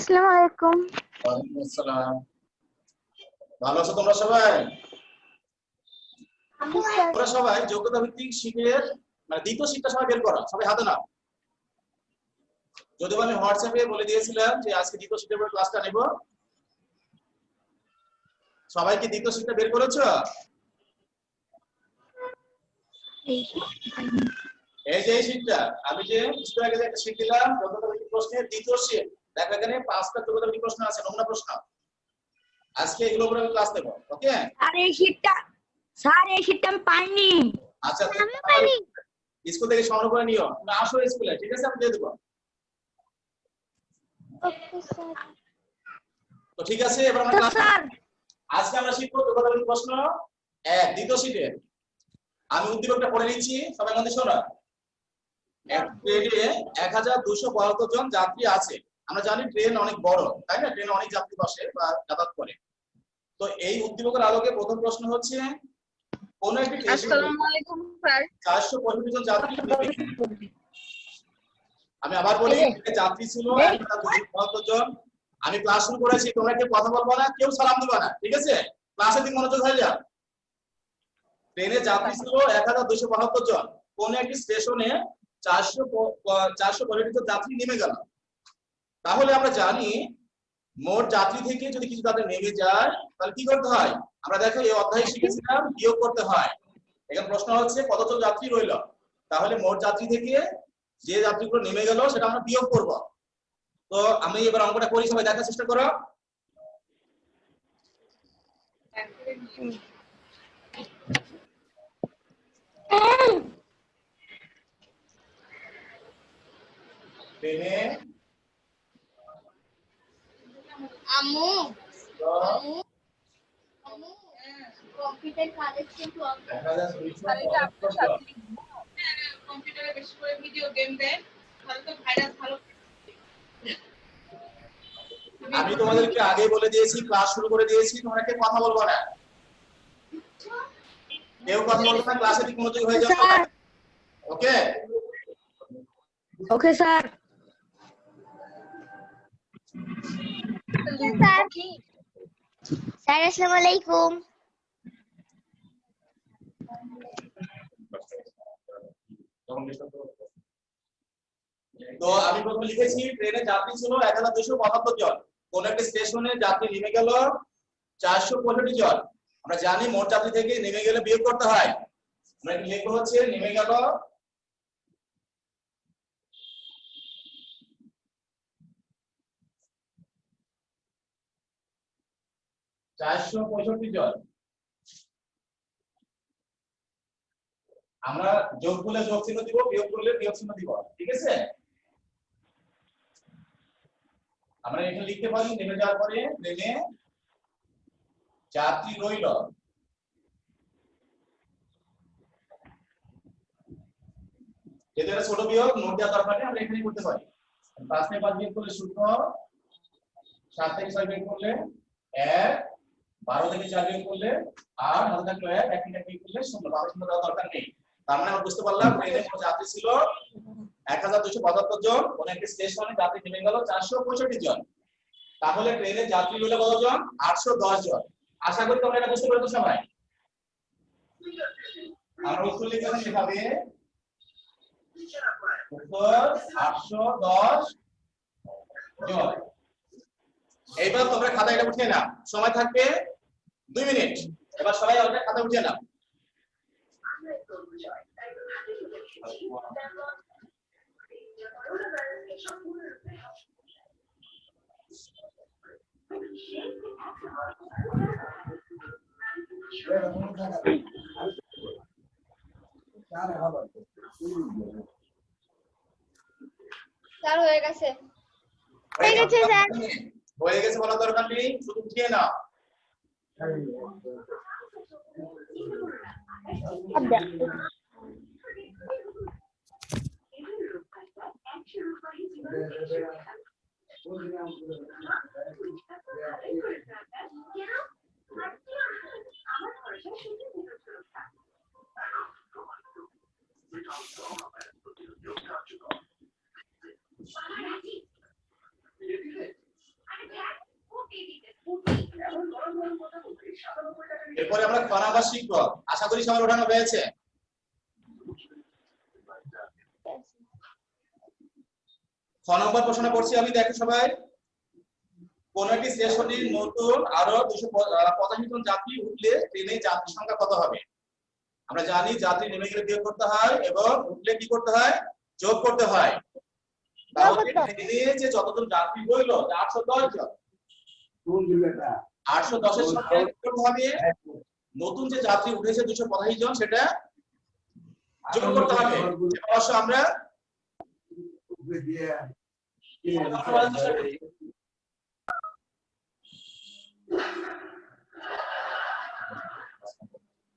আসসালামু আলাইকুম। ওয়ালাইকুম আসসালাম। ভালো আছো তোমরা সবাই? তোমরা সবাই যোগ্যতা ভিত্তিক শীটের মানে দ্বিতীয় শীটটা সবাই বের করো, সবাই হাতে নাও। যদিও আমি হোয়াটসঅ্যাপে বলে দিয়েছিলাম যে আজকে দ্বিতীয় শীটের উপর ক্লাসটা নেব। সবাই কি দ্বিতীয় শীটটা বের করেছো? এই যে এই শীটটা আমি যে একটু আগে একটা শীট দিলাম যোগ্যতা ভিত্তিক প্রশ্নের দ্বিতীয় শীট, দেখো এখানে 5টা যোগ্যতা ভিত্তিক প্রশ্ন আছে, নমুনা প্রশ্ন। আজকে এগুলোর উপর আমি ক্লাস নেব, ওকে? স্যার এই শীটটা আমি পাইনি। আচ্ছা আমি পাইনি। স্কুল থেকে সংগ্রহ করে নিও, না আসো স্কুলে, ঠিক আছে? আমি দিয়ে দেব। Okay sir. তো ঠিক আছে, এবার আমরা ক্লাস স্যার আজকে আমরা শিখব যোগ্যতা ভিত্তিক প্রশ্ন এক দ্বিতীয় শীটে। আমি উদ্দীপকটা পড়ে নিচ্ছি, সবাই মন দিয়ে শোনো। এক ট্রেনে 1272 জন যাত্রী আছে। আমরা জানি ট্রেন অনেক বড়, তাই না? ট্রেনে অনেক যাত্রী বসে বা যাতায়াত করে। তো এই উদ্দীপকের আলোকে প্রথম প্রশ্ন হচ্ছে কোন একটি স্টেশনে আসসালামু আলাইকুম স্যার 465 জন যাত্রী নেমে। আমি আবার বলি, যাত্রী ছিল 1272 জন। আমি ক্লাস শুরু করেছি, তোমরা কেউ কথা বলবো না, কেউ সালাম দিবা না, ঠিক আছে? ক্লাসের দিকে মনোযোগ হয়ে যাও। ট্রেনে যাত্রী ছিল 1272 জন। কোন একটি স্টেশনে 465 জন যাত্রী নেমে গেল। তাহলে আমরা জানি মোট যাত্রী থেকে যদি কিছু যাত্রী নেমে যায় তাহলে কি করতে হয়? আমরা দেখো এই অধ্যায়ে শিখেছিলাম বিয়োগ করতে হয়। এখানে প্রশ্ন হচ্ছে কতজন যাত্রী রইল, তাহলে মোট যাত্রী থেকে যে যাত্রীগুলো নেমে গেল সেটা আমরা বিয়োগ করব। তো আমি এবার অঙ্কটা করি, সবাই দেখার চেষ্টা করো। ট্রেনে আম্মু কম্পিউটার কালেকশন টু কম্পিউটারে বেশি করে ভিডিও গেম দেন, তাহলে তো ভাইরাস ভালো। আমি তোমাদেরকে আগে বলে দিয়েছি, ক্লাস শুরু করে দিয়েছি, তোমরা কেউ কথা বলবো না, কেউ কথা বলবো না, ক্লাসের দিকে মনোযোগী হয়ে যাও সবাই, okay? Okay sir. Sir sir আসসালামু আলাইকুম। তো আমি প্রথমে লিখেছি ট্রেনে যাত্রী ছিল 1272 জন। কোন একটা স্টেশনে যাত্রী নেমে গেল 465 জন। আমরা জানি মোট যাত্রী থেকে নেমে গেলে বিয়োগ করতে হয়। আমরা লিখবো হচ্ছে নেমে গেল 465 জন। আমরা যোগ করলে যোগ চিহ্ন দিব, বিয়োগ করলে বিয়োগ চিহ্ন দিব, ঠিক আছে? আমরা এখানে লিখতে পারি নেমে যাওয়ার পরে ট্রেনে যাত্রী রইল। যেটা ছোট বিয়োগ নোট দেওয়ার দরকার নেই, আমরা এখানেই করতে পারি। 5 থেকে 5 বিয়োগ করলে 0, 7 থেকে 6 বিয়োগ করলে 1, 12 থেকে 4 বিয়োগ করলে 8, হাতে থাকলো 1, 1 থেকে বিয়োগ করলে 0। 12 শূন্য দেওয়ার দরকার নেই। তার মানে আমরা বুঝতে পারলাম ট্রেনে মোট যাত্রী ছিল 1272 জন, কোন একটি স্টেশনে যাত্রী নেমে গেল 465 জন। তাহলে ট্রেনে যাত্রী রইল কতজন? 810 জন। আশা করি তোমরা এটা বুঝতে পেরেছো সবাই। আমরা উত্তর লিখেছি এভাবে, উত্তর 810 জন। এইবার তোমরা খাতায় এটা উঠিয়ে নাও, সময় থাকবে 2 মিনিট। এবার সবাই ওটা খাতা উঠিয়ে নাও। স্যার হয়ে গেছে। হয়ে গেছে স্যার, হয়ে গেছে বলার দরকার নেই, শুধু উঠিয়ে নাও। এরপরে আমরা খ নাম্বার শিখব। আশা করি সবার ওঠানো হয়েছে। খ নম্বর প্রশ্ন করছি আমি, দেখো সবাই। কোন একটি স্টেশনে নতুন আরো 285 জন যাত্রী উঠলে ট্রেনে যাত্রী সংখ্যা কত হবে? আমরা জানি যাত্রী নেমে গেলে বিয়োগ করতে হয় এবং উঠলে কি করতে হয়? যোগ করতে হয়। তাহলে ট্রেনে যে যতজন যাত্রী রইল 810 জন, 810 এর সঙ্গে কি করতে হবে? নতুন যে যাত্রী উঠেছে 285 জন, সেটা যোগ করতে হবে। অবশ্য আমরা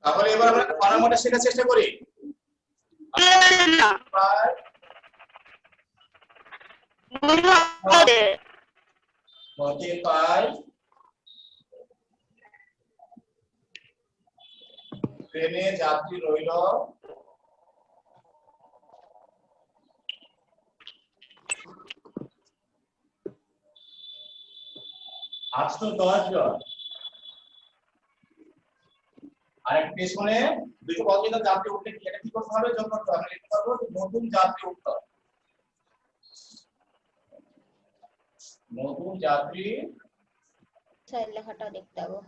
তাহলে এবার আমরা খ নাম্বারটা শেখার চেষ্টা করি। ট্রেনে যাত্রী রইল 810 জন, আর একটা স্টেশনে 285 জন যাত্রী উঠলে এটা কি করতে হবে? যোগ করতে হবে। লিখতে পারবো যে নতুন যাত্রী উঠল, নতুন যাত্রী, স্যার লেখাটা দেখতে হবে।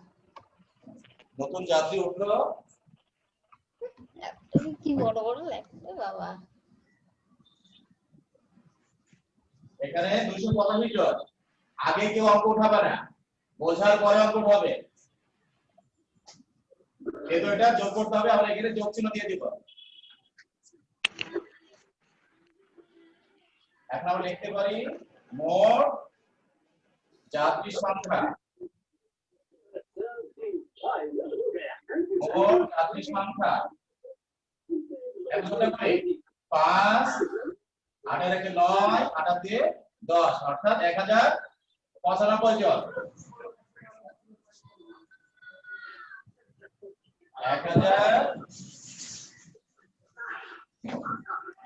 নতুন যাত্রী উঠলো, কি বড় বড় লেখতে বাবা। এখানে 285 জন। আগে কেউ অঙ্ক উঠাবে না, বোঝার পরে অঙ্ক উঠাবে। কিন্তু এটা যোগ করতে হবে, আমরা এখানে যোগ চিহ্ন দিয়ে দিব। এখন আমরা লিখতে পারি মোট যাত্রী সংখ্যা, মোট যাত্রী সংখ্যা কতটা করে? 5 8 এর 9 8 দিয়ে 10, অর্থাৎ 1095 জন। 1000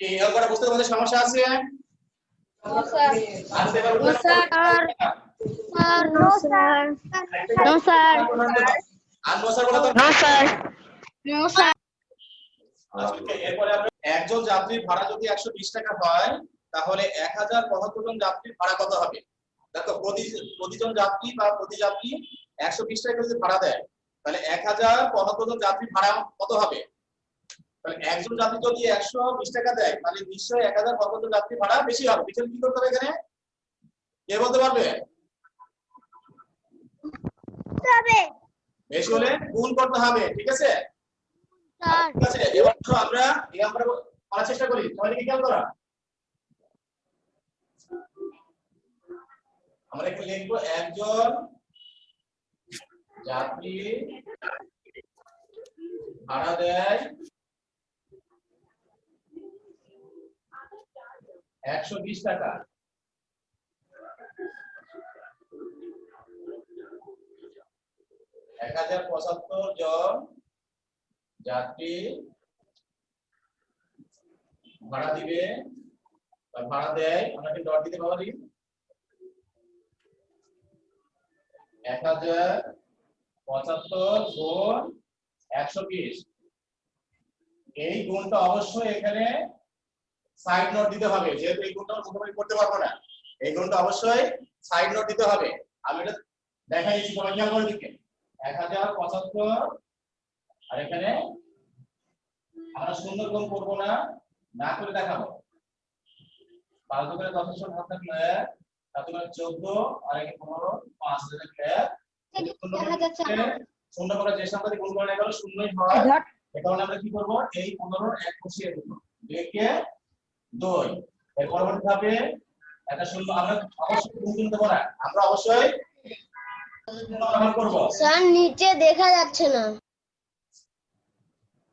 এই অঙ্কটা বুঝতে তোমাদের সমস্যা আছে? আসতে পারবো না sir? No sir. No sir. আর নো স্যার বলা তো নো স্যার। No sir. এরপরে আমরা একজন যাত্রীর ভাড়া যদি 120 টাকা হয়, তাহলে 1075 জন যাত্রীর ভাড়া কত হবে? দেখো প্রতিজন যাত্রী বা প্রতি যাত্রী 120 টাকা যদি ভাড়া দেয়, তাহলে 1075 জন যাত্রীর ভাড়া কত হবে? তাহলে একজন যাত্রী যদি 120 টাকা দেয়, তাহলে নিশ্চয়ই 1075 জন যাত্রী ভাড়া বেশি হবে। পিছনে কি করতে হবে এখানে? কে বলতে পারবে? বেশি হলে গুণ করতে হবে, ঠিক আছে? ঠিক আছে, এবার আমরা এই অঙ্কটা করার চেষ্টা করি। সবাই কি খেয়াল করা? আমরা এখানে লিখবো একজন যাত্রী ভাড়া দেয় 120 টাকা। 1075 জন যাত্রী ভাড়া দিবে বা ভাড়া দেয়, আমরা কি ডট দিতে পারি? 1075 গুণ 120। এই গুণটা অবশ্যই এখানে সাইড নোট দিতে হবে, যেহেতু এই গুণটা মোটামুটি করতে পারবো না। এই গুণটা অবশ্যই সাইড নোট দিতে হবে। আমি এটা দেখাই দিচ্ছি, সবাই খেয়াল করে দিকে। 1075 আর এখানে আমরা শূন্য গুণ করবো না, না করে দেখাবো। 5 করে 10 ভাগ থাকলে 14 আর এখানে 15 5 শূন্য করে যে সংখ্যা দিয়ে গুণ করে গেল শূন্যই হয়। এই কারণে আমরা কি করব? এই 15 1 বসিয়ে দেব, 2 কে 2। এর পরবর্তী ধাপে একটা শূন্য আমরা অবশ্যই গুণ করতে পারি, আমরা অবশ্যই ব্যবহার করব। স্যার নিচে দেখা যাচ্ছে না।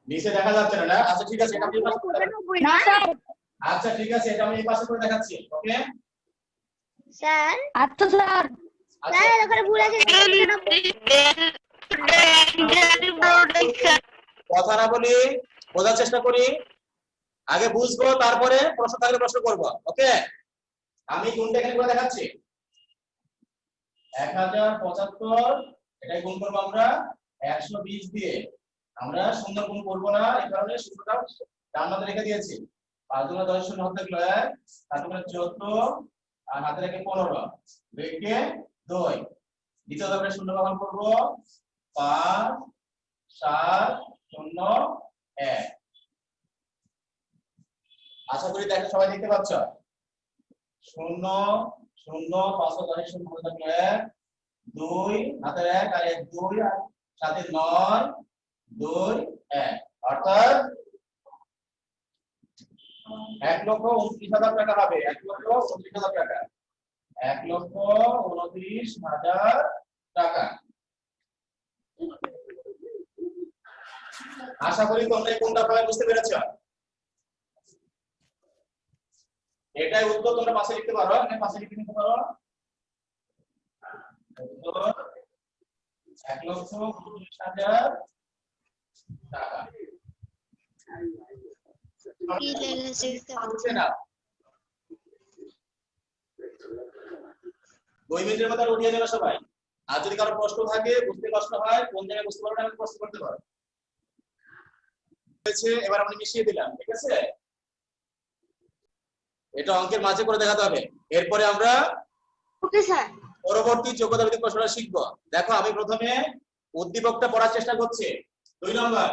নিচে দেখা যাচ্ছে না? আচ্ছা ঠিক আছে, এটা আমি এই পাশে করে দেখাচ্ছি। না স্যার। আচ্ছা ঠিক আছে, এটা আমি এই পাশে করে দেখাচ্ছি। Okay sir. আচ্ছা স্যার। স্যার ওখানে ভুল আছে। কথা না বলি, বোঝার চেষ্টা করি। আগে বুঝবো, তারপরে প্রশ্ন থাকলে প্রশ্ন করব। ওকে, আমি গুণটা এখানে করে দেখাচ্ছি। 1075 এটাই গুণ করব আমরা 120 দিয়ে আমরা শূন্য গুণ করব না, এই কারণে সূত্রটা ডান হাতে রেখে দিয়েছি। 5 গুণ 10 শূন্য হাতে গেল 1, তারপরে 14 আর হাতে রেখে 15 রেখে 2। দ্বিতীয় ধাপে শূন্য ব্যবহার করব 5 7 0 1। আশা করি দেখো সবাই দেখতে পাচ্ছ। 0 0 510 শূন্য হাতে গেল 1 2 হাতে 1 আর 1 2 আর সাথে 9 2 1, অর্থাৎ 1,29,000 টাকা হবে। 1,29,000 টাকা, 1,29,000 টাকা। আশা করি তোমরা কোনটা পাবে বুঝতে পেরেছো। এটাই উত্তর, তোমরা পাশে লিখতে পারো, এখানে পাশে লিখে নিতে পারো। উত্তর 1,29,000 টাকা। কি লেগেছে বুঝছে না? 2 মিনিটের মধ্যে উঠিয়ে যাবে সবাই। আর যদি কারো প্রশ্ন থাকে, বুঝতে কষ্ট হয়, কোন জায়গায় বুঝতে পারো না, আমি প্রশ্ন করতে পারো। এবার আমরা মিশিয়ে দিলাম, ঠিক আছে? এটা অঙ্কের মাঝে করে দেখাতে হবে। এরপরে আমরা ওকে স্যার পরবর্তী যোগ্যতা ভিত্তিক প্রশ্নটা শিখবো। দেখো আমি প্রথমে উদ্দীপকটা পড়ার চেষ্টা করছি। 2 নম্বর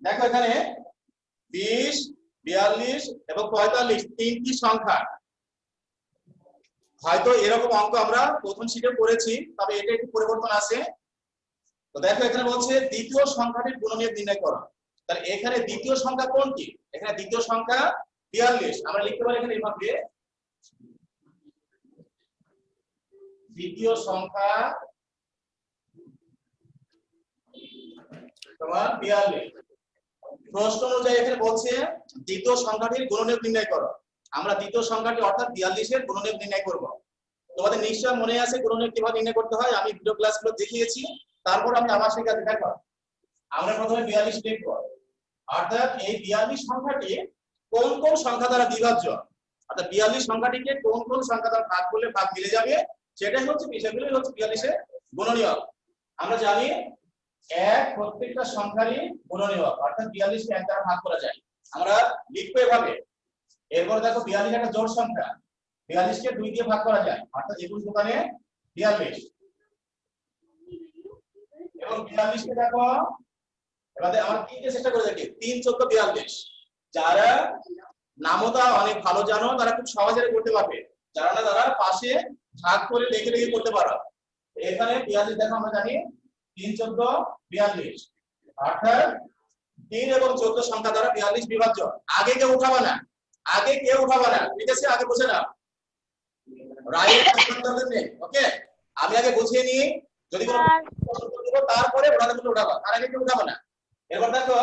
দেখো এখানে 20 42 এবং 45 তিনটি সংখ্যা। হয়তো এরকম অঙ্ক আমরা প্রথম শিটে পড়েছি, তবে এটা একটু পরিবর্তন আছে। তো দেখো এখানে বলছে দ্বিতীয় সংখ্যাটির গুণনীয়ক নির্ণয় করো। তাহলে এখানে দ্বিতীয় সংখ্যা কোনটি? এখানে দ্বিতীয় সংখ্যা 42। আমরা লিখতে পারি এখানে এইভাবে, দ্বিতীয় সংখ্যা তোমার 42। প্রশ্ন অনুযায়ী এখানে বলছে দ্বিতীয় সংখ্যাটির গুণনীয়ক নির্ণয় করো। আমরা দ্বিতীয় সংখ্যাটি অর্থাৎ 42 এর গুণনীয়ক নির্ণয় করব। তোমাদের নিশ্চয় মনে আছে গুণনীয়ক কিভাবে নির্ণয় করতে হয়, আমি ভিডিও ক্লাসগুলো দেখিয়েছি। তারপর আমি আমার শেখাতে দেখো। আমরা প্রথমে 42 লিখব, অর্থাৎ এই 42 সংখ্যাটি কোন কোন সংখ্যা দ্বারা বিভাজ্য, অর্থাৎ 42 সংখ্যাটিকে কোন কোন সংখ্যা দ্বারা ভাগ করলে ভাগ মিলে যাবে, সেটাই হচ্ছে বিষয়গুলোই হচ্ছে 42 এর গুণনীয়ক। আমরা জানি এক প্রত্যেকটা সংখ্যারই গুণনীয়ক, অর্থাৎ 42 কে 1 দ্বারা ভাগ করা যায়। আমরা লিখবো এভাবে। এরপর দেখো 42 একটা জোড় সংখ্যা, 42 কে 2 দিয়ে ভাগ করা যায়, অর্থাৎ 21 দোকানে 42। এবং 42 কে দেখো এবারে আমরা কি দিয়ে চেষ্টা করে দেখি, 3 14 42। যারা নামতা অনেক ভালো জানো তারা খুব সহজে করতে পারবে, যারা না তারা পাশে ভাগ করে লিখে লিখে করতে পারো। এখানে 42 দেখো আমরা জানি 3 14 42, অর্থাৎ 3 এবং 14 সংখ্যা দ্বারা 42 বিভাজ্য। আগে কেউ উঠাবা না, আগে কেউ উঠাবা না, ঠিক আছে? আগে বুঝে নাও, রাইট করতে নেই। ওকে, আমি আগে বুঝিয়ে নিই, যদি কোনো প্রশ্ন করব তারপরে ওটাতে তুমি উঠাবা, তার আগে কেউ উঠাবা না। এরপর দেখো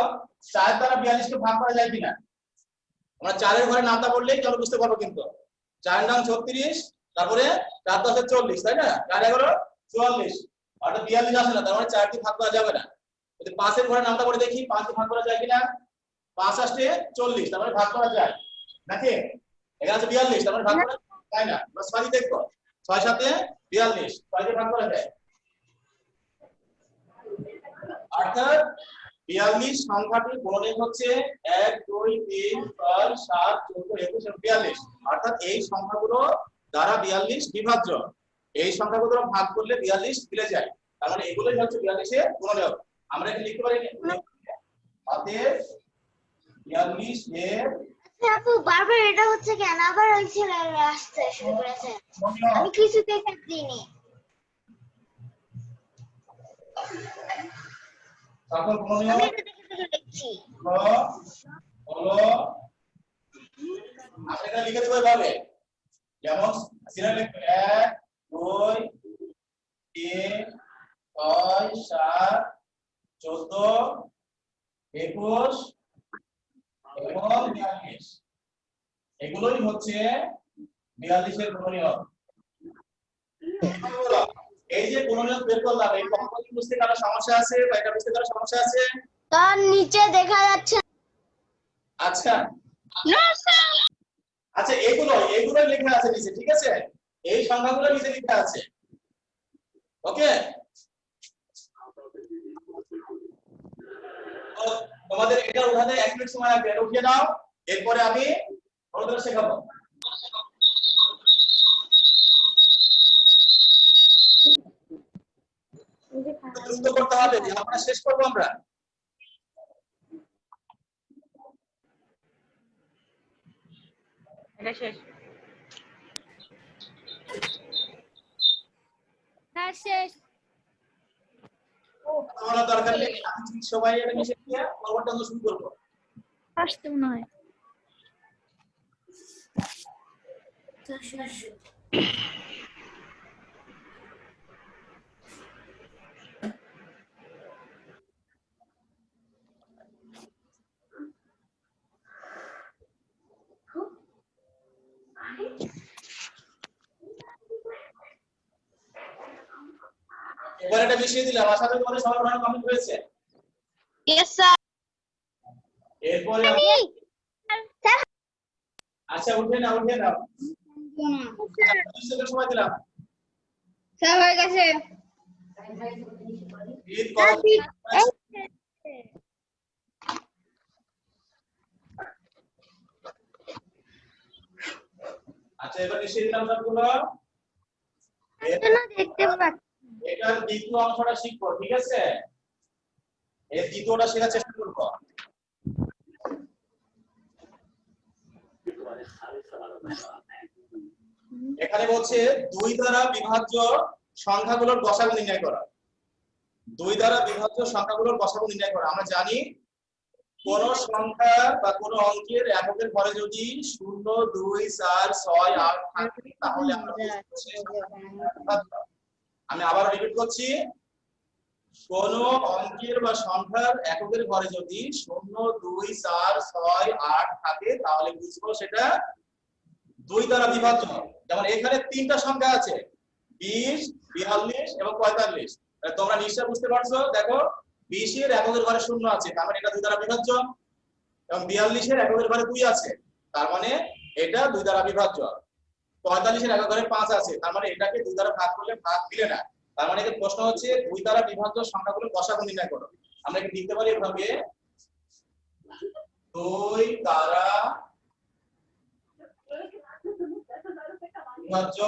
4 দ্বারা 42 কে ভাগ করা যায় কিনা। আমরা 4 এর ঘরে নামটা বললেই চলো বুঝতে পারবো, কিন্তু 4 নাম 36, তারপরে 4 10 40, তাই না? 4 11 44, অর্থাৎ 42 আসে না, তার মানে 4 দিয়ে ভাগ করা যাবে না। যদি 5 এর ঘরে নামটা বলে দেখি 5 দিয়ে ভাগ করা যায় কিনা। 5 আসলে 40, তার মানে ভাগ করা যায় নাকি? এখানে আছে 42, তার মানে ভাগ করা যায় না। আমরা 6 দিয়ে দেখবো, 6 7 42, 6 দিয়ে ভাগ করা যায়। অর্থাৎ 42 সংখ্যাটির গুণনীয়ক হচ্ছে 1 2 3 6 7 14 21 এবং 42, অর্থাৎ এই সংখ্যাগুলো দ্বারা 42 বিভাজ্য। এই সংখ্যাগুলো ভাগ করলে 42 মিলে যায়, তার মানে এগুলোই হচ্ছে 42 এর গুণনীয়ক। আমরা এখানে লিখতে পারি অতএব 42 এর আপু বারবার এটা হচ্ছে কেন আবার হচ্ছে আসতে শুরু করেছে, আমি কিছুতেই কাট দিইনি। সকল গুণনীয়ক আমি এটা দেখে দেখে লিখছি। হলো আমরা এটা লিখে দেব এভাবে, যেমন সিরিয়াল 1 2 3 6 7 14 21 এবং 42, এগুলোই হচ্ছে 42 এর গুণনীয়ক। এই যে গুণনীয়ক বের করলাম, এই পদ্ধতি বুঝতে কারো সমস্যা আছে বা এটা বুঝতে কারো সমস্যা আছে? তার নিচে দেখা যাচ্ছে। আচ্ছা না স্যার, আচ্ছা এগুলো লেখা আছে নিচে, ঠিক আছে? এই সংখ্যাগুলো নিচে লেখা আছে। ওকে, তো তোমাদের এটা উঠাতে 1 মিনিট সময় লাগবে, এটা উঠিয়ে নাও, এরপরে আমি তোমাদের শেখাবো। দ্রুত করতে হবে, আমরা শেষ করবো আমরা। এটা শেষ। হ্যাঁ শেষ। তোমার দরকার নেই, আমি সবাই এটা মিশে দিয়ে পরবর্তী অংশ শুরু করবো। আসতে মনে হয় এবার এটা মিশিয়ে দিলাম, আশা করি তোমাদের সবার ভালো কমপ্লিট হয়েছে। Yes sir. এরপরে আচ্ছা উঠে নাও, উঠে নাও, 20 সেকেন্ড সময় দিলাম। স্যার হয়ে গেছে। ঈদ করো। আচ্ছা এবার মিশিয়ে দিলাম সবগুলো। দেখতে পাচ্ছি। এটার দ্বিতীয় অংশটা শিখবো, ঠিক আছে? এর দ্বিতীয়টা শেখার চেষ্টা করবো। এখানে বলছে 2 দ্বারা বিভাজ্য সংখ্যাগুলোর গসাগু নির্ণয় করা। 2 দ্বারা বিভাজ্য সংখ্যাগুলোর গসাগু নির্ণয় করা। আমরা জানি কোন সংখ্যা বা কোন অঙ্কের এককের ঘরে যদি 0, 2, 4, 6, 8 থাকে তাহলে আমরা বুঝবো সেই সংখ্যাটা বিভাজ্য। আমি আবার রিপিট করছি, কোন অঙ্কের বা সংখ্যার এককের ঘরে যদি 0, 2, 4, 6, 8 থাকে তাহলে বুঝবো সেটা 2 দ্বারা বিভাজ্য। যেমন এখানে 3টা সংখ্যা আছে, 20, 42 এবং 45। তোমরা নিশ্চয়ই বুঝতে পারছো, দেখো 20 এর এককের ঘরে 0 আছে, তার মানে এটা 2 দ্বারা বিভাজ্য, এবং 42 এর এককের ঘরে 2 আছে, তার মানে এটা 2 দ্বারা বিভাজ্য। 45 এর এককের ঘরে 5 আছে, তার মানে এটাকে 2 দ্বারা ভাগ করলে ভাগ দিলে না। তার মানে এর প্রশ্ন হচ্ছে 2 দ্বারা বিভাজ্য সংখ্যাগুলোর গসাগু নির্ণয় করো। আমরা একে লিখতে পারি এভাবে, 2 দ্বারা বিভাজ্য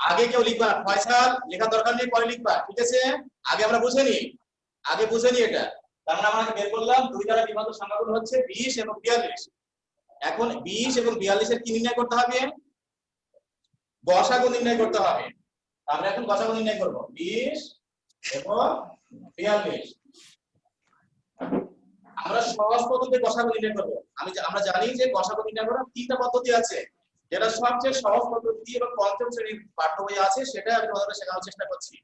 আগে কেউ লিখবা, ফয়সাল লেখার দরকার নেই, পরে লিখবা, ঠিক আছে? আগে আমরা বুঝে নি, এটা। তার মানে আমরা বের করলাম 2 দ্বারা বিভাজ্য সংখ্যাগুলো হচ্ছে 20 এবং 42। এখন 20 এবং 42 এর কি নির্ণয় করতে হবে? গসাগু নির্ণয় করতে হবে। আমরা এখন গসাগু নির্ণয় করব, 20 এবং 42। আমরা সহজ পদ্ধতিতে গসাগু নির্ণয় করব। আমরা জানি যে গসাগু নির্ণয় করার 3টা পদ্ধতি আছে, যেটা সবচেয়ে সহজ পদ্ধতি এবং পঞ্চম শ্রেণীর পাঠ্য বইয়ে আছে, সেটা আমি তোমাদের শেখানোর চেষ্টা করছি।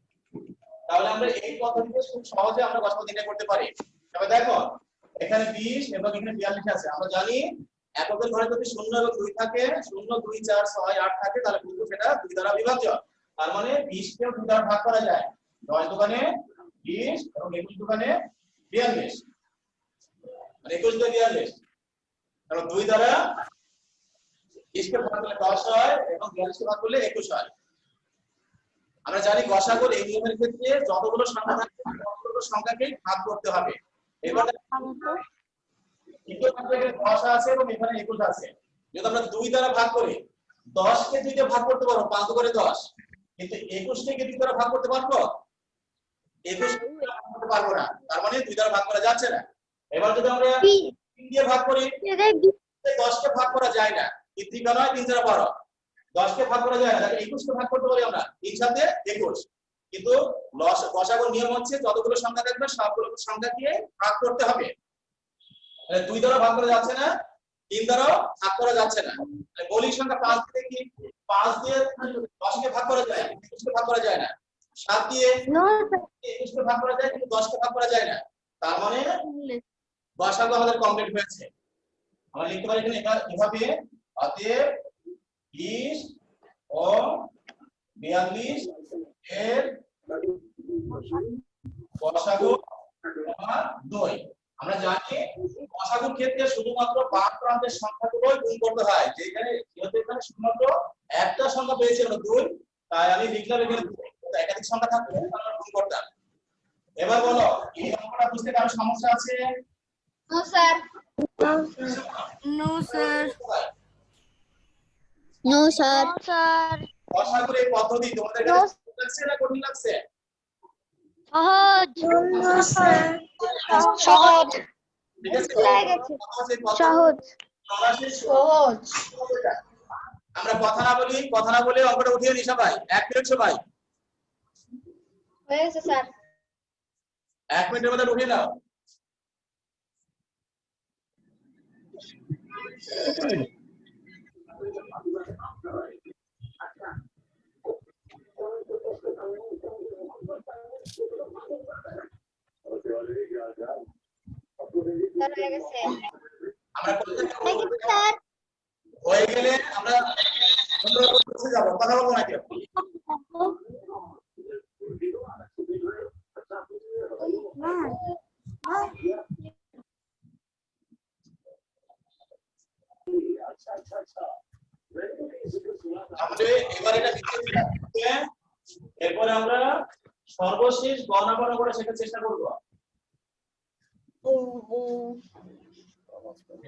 তাহলে আমরা এই পদ্ধতিতে খুব সহজে আমরা গসাগু নির্ণয় করতে পারি। তবে দেখো এখানে 20 এবং এখানে 42 আছে, আমরা জানি এককের ঘরে যদি 0 এবং 2 থাকে, 0, 2, 4, 6, 8 থাকে, তাহলে কিন্তু সেটা 2 দ্বারা বিভাজ্য। তার মানে 20 কেও 2 দ্বারা ভাগ করা যায়, 10 দোকানে 20 এবং 21 দোকানে 42, মানে 21 দ্বারা 42। তাহলে 2 দ্বারা 20 কে ভাগ করলে 10 হয় এবং 42 কে ভাগ করলে 21 হয়। আমরা জানি গসাগুর এই নিয়মের ক্ষেত্রে যতগুলো সংখ্যা থাকে ততগুলো সংখ্যাকে ভাগ করতে হবে। এবার এখানে 10 আছে এবং এখানে 21 আছে, যদি আমরা 2 দ্বারা ভাগ করি, 10 কে 2 দিয়ে ভাগ করতে পারো, 5 করে 10, কিন্তু 21 কে 2 দ্বারা ভাগ করতে পারবো? 21 কে ভাগ করতে পারবো না, তার মানে 2 দ্বারা ভাগ করা যাচ্ছে না। এবার যদি আমরা 3 দিয়ে ভাগ করি, 10 কে ভাগ করা যায় না, 3 নয় 3 দ্বারা 12, 10 কে ভাগ করা যায় না, তাহলে 21 কে ভাগ করতে পারি আমরা, 3 সাথে 21। কিন্তু গসাগুর নিয়ম হচ্ছে যতগুলো সংখ্যা থাকবে সবগুলো সংখ্যাকে ভাগ করতে হবে। 2 দ্বারা ভাগ করা যাচ্ছে না, 3 দ্বারাও ভাগ করা যাচ্ছে না। মৌলিক সংখ্যা 5 দিয়ে কি 5 দিয়ে 10 কে ভাগ করা যায়, 21 কে ভাগ করা যায় না। 7 দিয়ে 21 কে ভাগ করা যায়, কিন্তু 10 কে ভাগ করা যায় না। তার মানে গসাগু আমাদের কমপ্লিট হয়েছে। আমরা লিখতে পারি এখানে এভাবে, অতএব 20 ও 42 এর গসাগু 2। আমরা জানি লসাগুর ক্ষেত্রে শুধুমাত্র বাম প্রান্তের সংখ্যাগুলোই গুণ করতে হয়, যেখানে যেহেতু এখানে শুধুমাত্র একটা সংখ্যা পেয়েছি আমরা 2, তাই আমি লিখলাম এখানে 2। তো একাধিক সংখ্যা থাকলে আমরা গুণ করতাম। এবার বলো এই অঙ্কটা বুঝতে কারো সমস্যা আছে? No sir. No sir. No sir. লসাগুর এই পদ্ধতি তোমাদের কাছে সহজ লাগছে না কঠিন লাগছে? সহজ। ঠিক আছে, সহজ। সহজ। আমরা কথা না বলে অঙ্কটা উঠিয়ে নি সবাই। 1 মিনিট সবাই, হয়ে গেছে স্যার। 1 মিনিটের মধ্যে উঠিয়ে নাও। হয়ে গেছে। আমরা কোথা থেকে থ্যাংক ইউ স্যার। হয়ে গেলে আমরা বসে যাব, কথা বলবো না কেউ। তাহলে এবার এটা লিখে এরপরে আমরা সর্বশেষ গণনা করে শেখার চেষ্টা করব।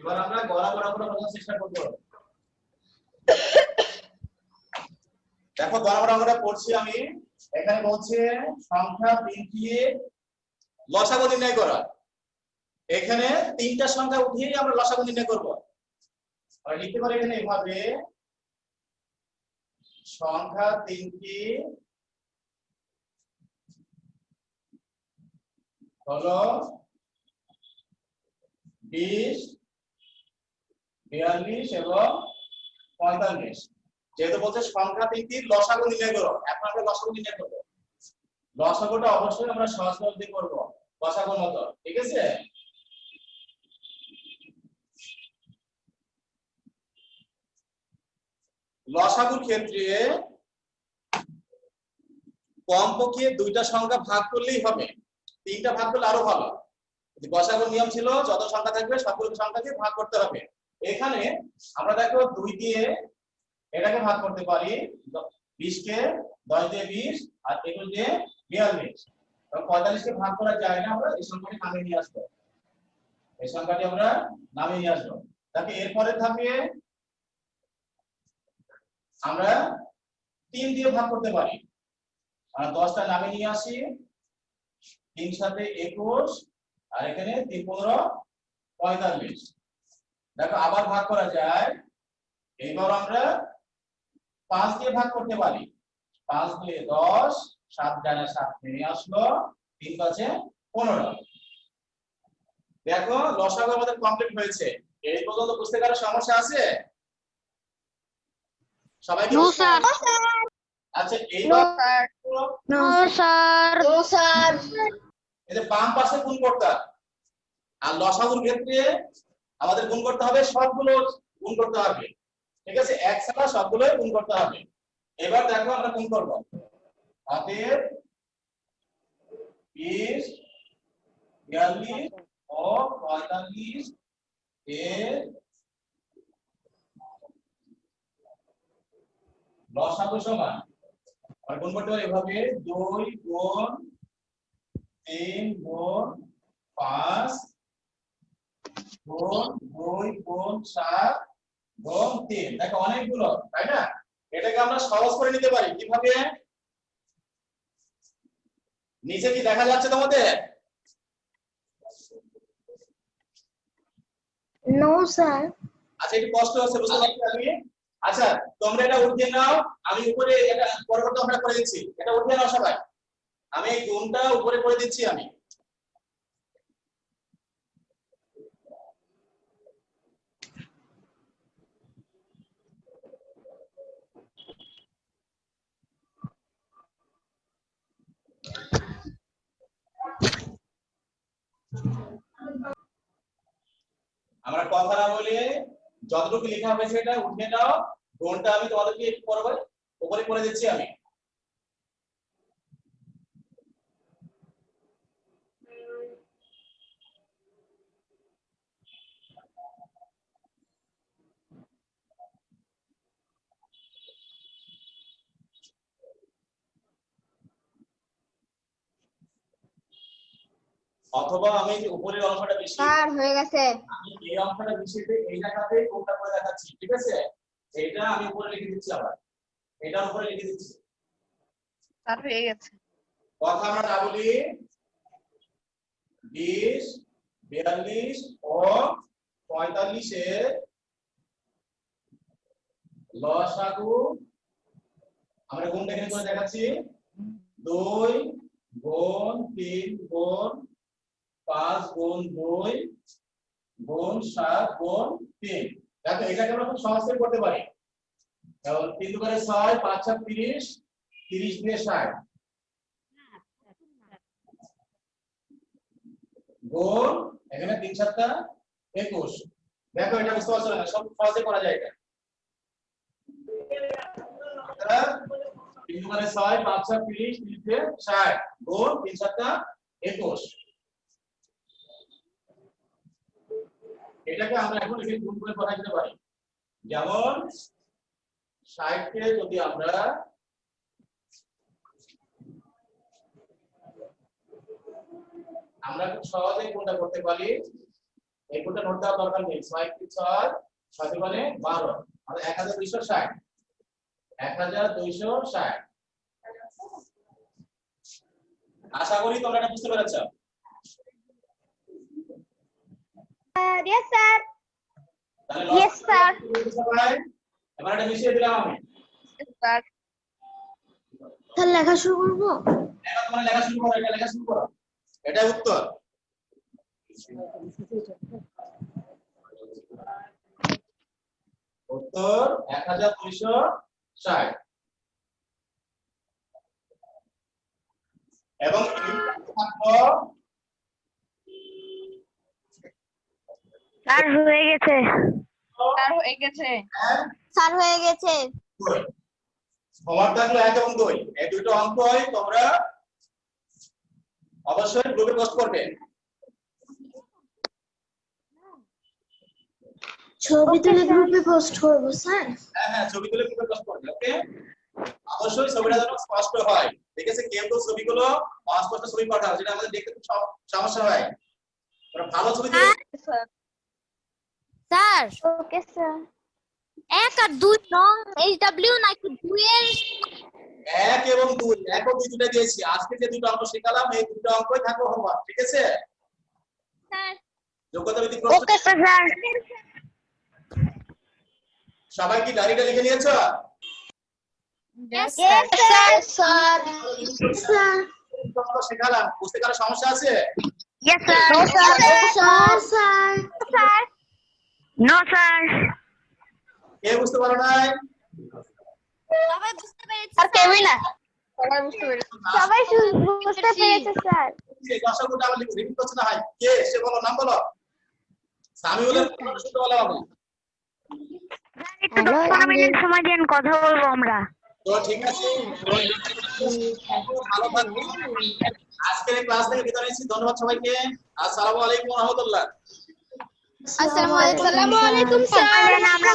এবার আমরা গণনা করে বোঝার চেষ্টা করব। দেখো গণনা আমরা পড়ছি আমি, এখানে বলছে সংখ্যা 3 দিয়ে লসাগু নির্ণয় করা। এখানে 3টা সংখ্যা উঠিয়ে আমরা লসাগু নির্ণয় করব। আর লিখতে পারি এখানে এভাবে সংখ্যা 3টি হলো 20, 42 এবং 45। যেহেতু বলছে সংখ্যা 3টির লসাগু নির্ণয় করো, এখন আমরা লসাগু নির্ণয় করব। লসাগুটা অবশ্যই আমরা সহজ সরল দিয়ে করব, লসাগুর মতো, ঠিক আছে? লসাগুর ক্ষেত্রে কমপক্ষে 2টা সংখ্যা ভাগ করলেই হবে, 3টা ভাগ করলে আরো ভালো। লসাগুর নিয়ম ছিল যত সংখ্যা থাকবে সবগুলো সংখ্যাকে ভাগ করতে হবে। এখানে আমরা দেখো 2 দিয়ে এটাকে ভাগ করতে পারি, 20 কে 10 দিয়ে 20 আর 21 দিয়ে 42। কারণ 45 কে ভাগ করা যায় না, আমরা এই সংখ্যাটি নামিয়ে নিয়ে আসবো। এই সংখ্যাটি আমরা নামিয়ে নিয়ে আসবো। তাহলে এরপরে থাকে আমরা 3 দিয়ে ভাগ করতে পারি। আর 10টা নামিয়ে নিয়ে আসি, 3 সাথে 21 আর এখানে 3 15 45। দেখো আবার ভাগ করা যায়। এইবার আমরা 5 দিয়ে ভাগ করতে পারি, 5 দিয়ে 10, 7 জায়গায় 7 নেমে আসলো, 3 5 15। দেখো লসাগু আমাদের কমপ্লিট হয়েছে। এই পর্যন্ত বুঝতে কারো সমস্যা আছে? সবাই কি? No sir. আচ্ছা এইবার নো স্যার। এই যে বাম পাশে গুণ করতে, আর লসাগুর ক্ষেত্রে আমাদের গুণ করতে হবে সবগুলো গুণ করতে হবে, ঠিক আছে? এক ছাড়া সবগুলো গুণ করতে হবে। এবার দেখো আমরা গুণ করব। অতএব 20, 42 ও 45 এর লসাগু সমান, আর গুণ করতে পারি এভাবে 2 গুণ 3 গুণ 5 গুণ 2 গুণ 7 গুণ 3। দেখো অনেকগুলো, তাই না? এটাকে আমরা সহজ করে নিতে পারি কিভাবে? নিচে কি দেখা যাচ্ছে তোমাদের? No sir. আচ্ছা একটু কষ্ট হচ্ছে বুঝতে পারছি আমি। আচ্ছা তোমরা এটা উঠিয়ে নাও, আমি উপরে এটা পরবর্তী আমরা করে দিচ্ছি। এটা উঠিয়ে নাও সবাই, আমি এই গুণটা উপরে করে দিচ্ছি আমি। আমরা কথা না বলে যতটুকু লেখা হয়েছে এটা উঠিয়ে নাও। গুণটা আমি তোমাদেরকে একটু পরে উপরে করে দিচ্ছি আমি। অথবা আমি যে উপরের অংশটা বেশি স্যার হয়ে গেছে আমি এই অংশটা বেশি এই জায়গাতে কোনটা করে দেখাচ্ছি ঠিক আছে এটা আমি উপরে লিখে দিচ্ছি আবার এটার উপরে লিখে দিচ্ছি স্যার হয়ে গেছে কথা আমরা না বলি 20 42 ও 45 এর লসাগু আমরা গুণ এখানে করে দেখাচ্ছি 2 গুণ 3 গুণ 5 গুণ 2 গুণ 7 গুণ 3 দেখো এটাকে আমরা খুব সহজ করে করতে পারি তাহলে 3 দুগুণে 6 5 7 30 30 দিয়ে 60 গুণ এখানে 3 7 21 দেখো এটা বুঝতে পারছো না সব সহজে করা যায় এটা 3 দুগুণে 6 5 7 30 30 দিয়ে 60 গুণ 3 7 21 এটাকে আমরা এখন এখানে গুণ করে করা যেতে পারি যেমন 60 কে যদি আমরা খুব সহজেই কোনটা করতে পারি এই কোনটা নোট দেওয়ার দরকার নেই 6 কি 6 7 মানে 12 আর 1260 1260 আশা করি তোমরা এটা বুঝতে পেরেছো ইয়েস স্যার তাহলে Yes, sir. এবার এটা মিশিয়ে দিলাম আমি স্যার স্যার লেখা শুরু করবো এখন তোমরা লেখা শুরু করো এটা লেখা শুরু করো এটাই উত্তর উত্তর 1260 এবং স্যার হয়ে গেছে স্যার হয়ে গেছে স্যার হয়ে গেছে হোমওয়ার্ক থাকলো 1 এবং 2 এই দুটো অঙ্ক হয় তোমরা অবশ্যই গ্রুপে পোস্ট করবে ছবি তুলে গ্রুপে পোস্ট করব স্যার হ্যাঁ হ্যাঁ ছবি তুলে গ্রুপে পোস্ট করবে ওকে অবশ্যই ছবিটা যেন স্পষ্ট হয় ঠিক আছে কেউ তো ছবিগুলো অস্পষ্ট ছবি পাঠাও যেটা আমাদের দেখতে খুব সমস্যা হয় তোমরা ভালো ছবি তুলে স্যার স্যার ওকে স্যার 1 আর 2 নং HW নাকি 2 এর 1 এবং 2 1 ও 2 দুটো দিয়েছি আজকে যে দুটো অঙ্ক শেখালাম এই দুটো অঙ্কই থাকবে হোমওয়ার্ক ঠিক আছে স্যার যোগ্যতা ভিত্তিক প্রশ্ন ওকে স্যার সবাই কি ডায়েরিটা লিখে নিয়েছো Yes, Yes, sir. Sir. Sir. অঙ্ক শেখালাম বুঝতে কারো সমস্যা আছে Yes, sir. No, sir. Sir. Sir. Sir. No, sir. কে বুঝতে পারো নাই সবাই বুঝতে পেরেছি আর কেউই না সবাই বুঝতে পেরেছি সবাই বুঝতে পেরেছে স্যার এই দর্শকটা আবার রিপিট করছে না ভাই কে সে বলো নাম বলো সামিউলের শুনতে বলো বাবু একটু 10 মিনিট সময় দিন কথা বলবো আমরা তো ঠিক আছে ভালো থাকবে আজকের এই ক্লাস থেকে বিদায় নিচ্ছি ধন্যবাদ সবাইকে আসসালামু আলাইকুম ওয়া রাহমাতুল্লাহ আসসালামু আলাইকুম স্যার আমরা